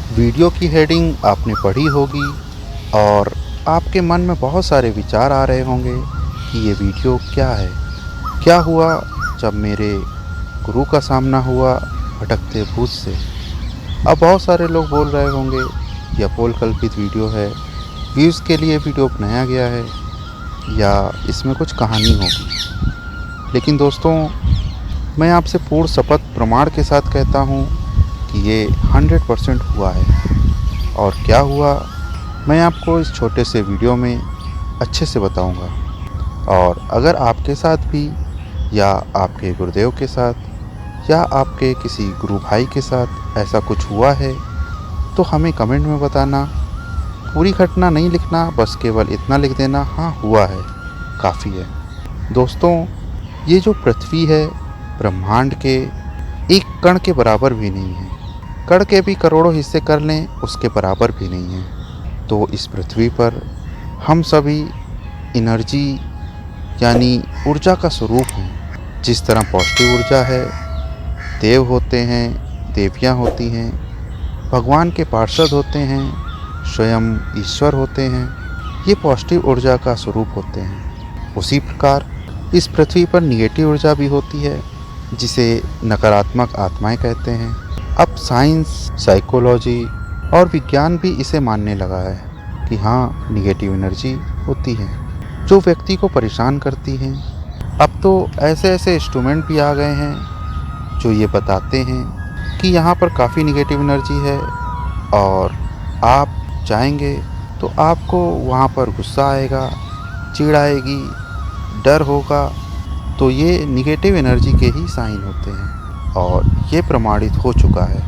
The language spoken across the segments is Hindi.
वीडियो की हेडिंग आपने पढ़ी होगी और आपके मन में बहुत सारे विचार आ रहे होंगे कि ये वीडियो क्या है। क्या हुआ जब मेरे गुरु का सामना हुआ भटकते भूत से। अब बहुत सारे लोग बोल रहे होंगे यह पोल कल्पित वीडियो है, व्यूज़ के लिए वीडियो बनाया गया है या इसमें कुछ कहानी होगी। लेकिन दोस्तों, मैं आपसे पूर्ण शपथ प्रमाण के साथ कहता हूँ कि ये 100% हुआ है। और क्या हुआ मैं आपको इस छोटे से वीडियो में अच्छे से बताऊंगा। और अगर आपके साथ भी या आपके गुरुदेव के साथ या आपके किसी गुरु भाई के साथ ऐसा कुछ हुआ है तो हमें कमेंट में बताना। पूरी घटना नहीं लिखना, बस केवल इतना लिख देना, हाँ हुआ है, काफ़ी है। दोस्तों, ये जो पृथ्वी है ब्रह्मांड के एक कण के बराबर भी नहीं है। कण के भी करोड़ों हिस्से कर लें उसके बराबर भी नहीं है। तो इस पृथ्वी पर हम सभी एनर्जी यानी ऊर्जा का स्वरूप हैं। जिस तरह पॉजिटिव ऊर्जा है, देव होते हैं, देवियाँ होती हैं, भगवान के पार्षद होते हैं, स्वयं ईश्वर होते हैं, ये पॉजिटिव ऊर्जा का स्वरूप होते हैं। उसी प्रकार इस पृथ्वी पर निगेटिव ऊर्जा भी होती है जिसे नकारात्मक आत्माएं कहते हैं। अब साइंस, साइकोलॉजी और विज्ञान भी इसे मानने लगा है कि हाँ, निगेटिव एनर्जी होती है जो व्यक्ति को परेशान करती हैं। अब तो ऐसे ऐसे इंस्ट्रूमेंट भी आ गए हैं जो ये बताते हैं कि यहाँ पर काफ़ी निगेटिव एनर्जी है और आप जाएंगे तो आपको वहाँ पर गुस्सा आएगा, चिढ़ आएगी, डर होगा। तो ये निगेटिव एनर्जी के ही साइन होते हैं और ये प्रमाणित हो चुका है।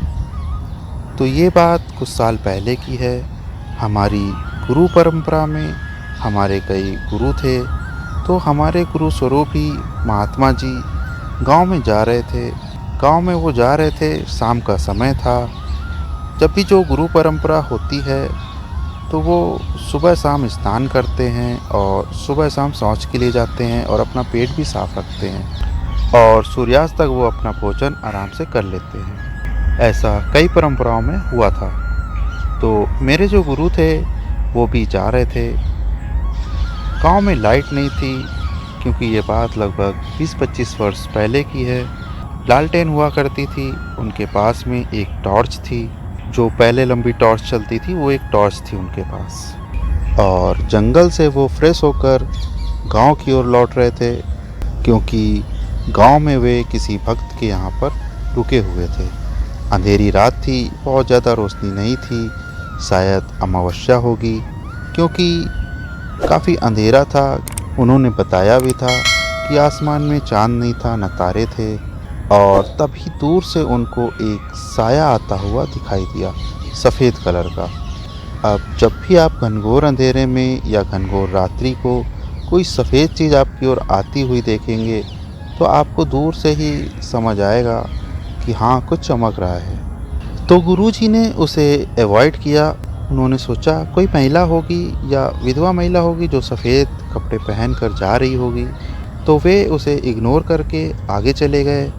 तो ये बात कुछ साल पहले की है। हमारी गुरु परंपरा में हमारे कई गुरु थे। तो हमारे गुरु स्वरूप ही महात्मा जी गांव में जा रहे थे। गांव में वो जा रहे थे, शाम का समय था। जब भी जो गुरु परंपरा होती है तो वो सुबह शाम स्नान करते हैं और सुबह शाम शौच के लिए जाते हैं और अपना पेट भी साफ रखते हैं और सूर्यास्त तक वो अपना भोजन आराम से कर लेते हैं। ऐसा कई परंपराओं में हुआ था। तो मेरे जो गुरु थे वो भी जा रहे थे। गांव में लाइट नहीं थी क्योंकि ये बात लगभग 20-25 वर्ष पहले की है। लालटेन हुआ करती थी। उनके पास में एक टॉर्च थी, जो पहले लंबी टॉर्च चलती थी, वो एक टॉर्च थी उनके पास। और जंगल से वो फ्रेश होकर गांव की ओर लौट रहे थे क्योंकि गांव में वे किसी भक्त के यहाँ पर रुके हुए थे। अंधेरी रात थी, बहुत ज़्यादा रोशनी नहीं थी, शायद अमावस्या होगी क्योंकि काफ़ी अंधेरा था। उन्होंने बताया भी था कि आसमान में चांद नहीं था, न तारे थे। और तभी दूर से उनको एक साया आता हुआ दिखाई दिया, सफ़ेद कलर का। अब जब भी आप घनघोर अंधेरे में या घनघोर रात्रि को कोई सफ़ेद चीज़ आपकी ओर आती हुई देखेंगे तो आपको दूर से ही समझ आएगा कि हाँ, कुछ चमक रहा है। तो गुरुजी ने उसे अवॉइड किया। उन्होंने सोचा कोई महिला होगी या विधवा महिला होगी जो सफ़ेद कपड़े पहन कर जा रही होगी। तो वे उसे इग्नोर करके आगे चले गए।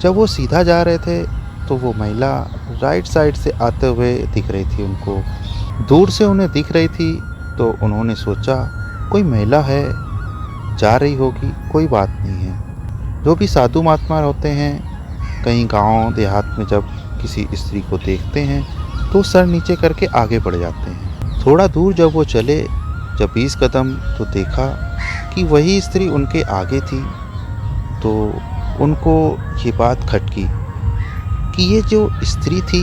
जब वो सीधा जा रहे थे तो वो महिला राइट साइड से आते हुए दिख रही थी उनको। दूर से उन्हें दिख रही थी तो उन्होंने सोचा कोई महिला है, जा रही होगी, कोई बात नहीं है। जो भी साधु महात्मा होते हैं, कहीं गांव देहात में जब किसी स्त्री को देखते हैं तो सर नीचे करके आगे बढ़ जाते हैं। थोड़ा दूर जब वो चले, जब 20 कदम, तो देखा कि वही स्त्री उनके आगे थी। तो उनको ये बात खटकी कि ये जो स्त्री थी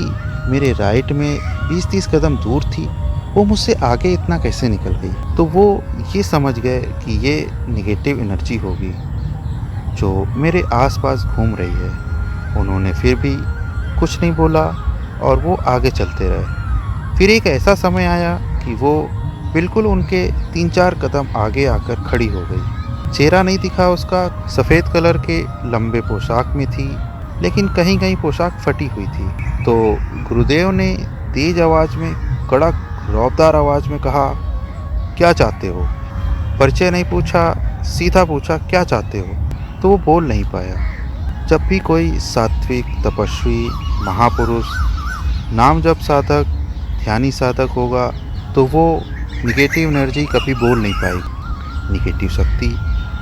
मेरे राइट में 20-30 कदम दूर थी, वो मुझसे आगे इतना कैसे निकल गई। तो वो ये समझ गए कि ये निगेटिव एनर्जी होगी जो मेरे आसपास घूम रही है। उन्होंने फिर भी कुछ नहीं बोला और वो आगे चलते रहे। फिर एक ऐसा समय आया कि वो बिल्कुल उनके 3-4 कदम आगे आकर खड़ी हो गई। चेहरा नहीं दिखा उसका, सफ़ेद कलर के लंबे पोशाक में थी, लेकिन कहीं कहीं पोशाक फटी हुई थी। तो गुरुदेव ने तेज आवाज़ में, कड़क रौबदार आवाज़ में कहा, क्या चाहते हो? परिचय नहीं पूछा, सीधा पूछा क्या चाहते हो। तो वो बोल नहीं पाया। जब भी कोई सात्विक, तपस्वी, महापुरुष नाम जब साधक ध्यानी साधक होगा तो वो निगेटिव एनर्जी कभी बोल नहीं पाएगी, निगेटिव शक्ति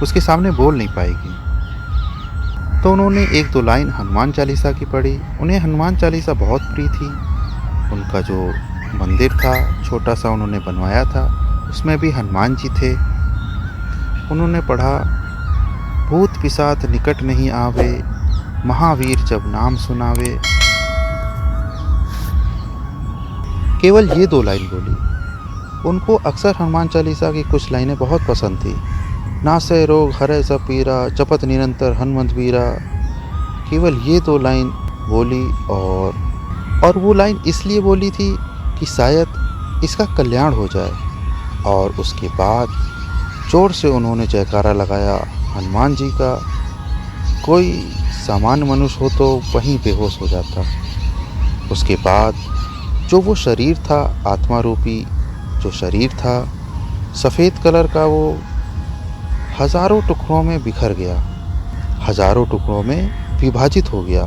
उसके सामने बोल नहीं पाएगी। तो उन्होंने एक दो लाइन हनुमान चालीसा की पढ़ी। उन्हें हनुमान चालीसा बहुत प्रिय थी। उनका जो मंदिर था छोटा सा उन्होंने बनवाया था, उसमें भी हनुमान जी थे। उन्होंने पढ़ा, भूत पिशाच निकट नहीं आवे, महावीर जब नाम सुनावे। केवल ये दो लाइन बोली। उनको अक्सर हनुमान चालीसा की कुछ लाइनें बहुत पसंद थी। नासै रोग हरै सब पीरा, जपत निरंतर हनुमंत वीरा। केवल ये दो लाइन बोली और वो लाइन इसलिए बोली थी कि शायद इसका कल्याण हो जाए। और उसके बाद जोर से उन्होंने जयकारा लगाया हनुमान जी का। कोई सामान्य मनुष्य हो तो वहीं बेहोश हो जाता। उसके बाद जो वो शरीर था, आत्मा रूपी जो शरीर था सफ़ेद कलर का, वो हज़ारों टुकड़ों में बिखर गया, हज़ारों टुकड़ों में विभाजित हो गया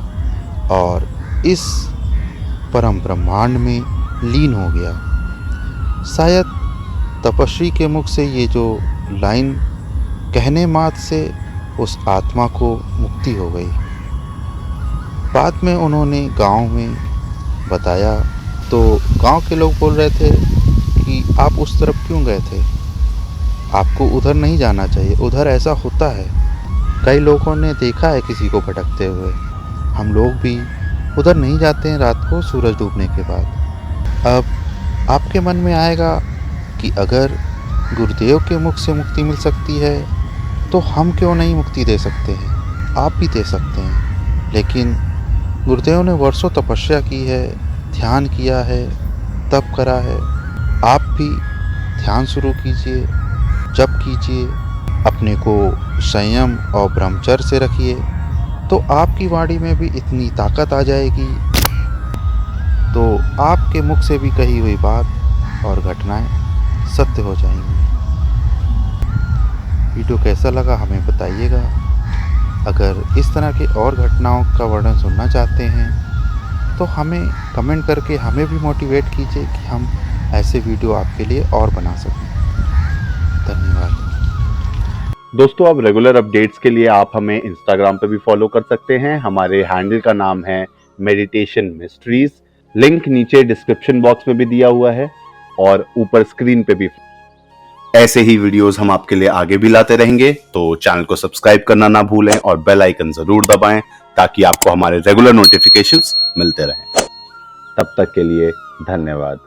और इस परम ब्रह्मांड में लीन हो गया। शायद तपस्वी के मुख से ये जो लाइन कहने मात्र से उस आत्मा को मुक्ति हो गई। बाद में उन्होंने गांव में बताया तो गांव के लोग बोल रहे थे कि आप उस तरफ क्यों गए थे, आपको उधर नहीं जाना चाहिए, उधर ऐसा होता है। कई लोगों ने देखा है किसी को भटकते हुए। हम लोग भी उधर नहीं जाते हैं रात को सूरज डूबने के बाद। अब आपके मन में आएगा कि अगर गुरुदेव के मुख से मुक्ति मिल सकती है तो हम क्यों नहीं मुक्ति दे सकते हैं। आप भी दे सकते हैं, लेकिन गुरुदेव ने वर्षों तपस्या की है, ध्यान किया है, तप करा है। आप भी ध्यान शुरू कीजिए, जप कीजिए, अपने को संयम और ब्रह्मचर्य से रखिए, तो आपकी वाणी में भी इतनी ताकत आ जाएगी तो आपके मुख से भी कही हुई बात और घटनाएं सत्य हो जाएंगी। वीडियो कैसा लगा हमें बताइएगा। अगर इस तरह के और घटनाओं का वर्णन सुनना चाहते हैं तो हमें कमेंट करके हमें भी मोटिवेट कीजिए कि हम ऐसे वीडियो आपके लिए और बना सकें। धन्यवाद। दोस्तों, अब रेगुलर अपडेट्स के लिए आप हमें इंस्टाग्राम पे भी फॉलो कर सकते हैं। हमारे हैंडल का नाम है मेडिटेशन मिस्ट्रीज। लिंक नीचे डिस्क्रिप्शन बॉक्स में भी दिया हुआ है और ऊपर स्क्रीन पे भी। ऐसे ही वीडियोस हम आपके लिए आगे भी लाते रहेंगे, तो चैनल को सब्सक्राइब करना ना भूलें और बेल आइकन जरूर दबाएं ताकि आपको हमारे रेगुलर नोटिफिकेशंस मिलते रहें। तब तक के लिए धन्यवाद।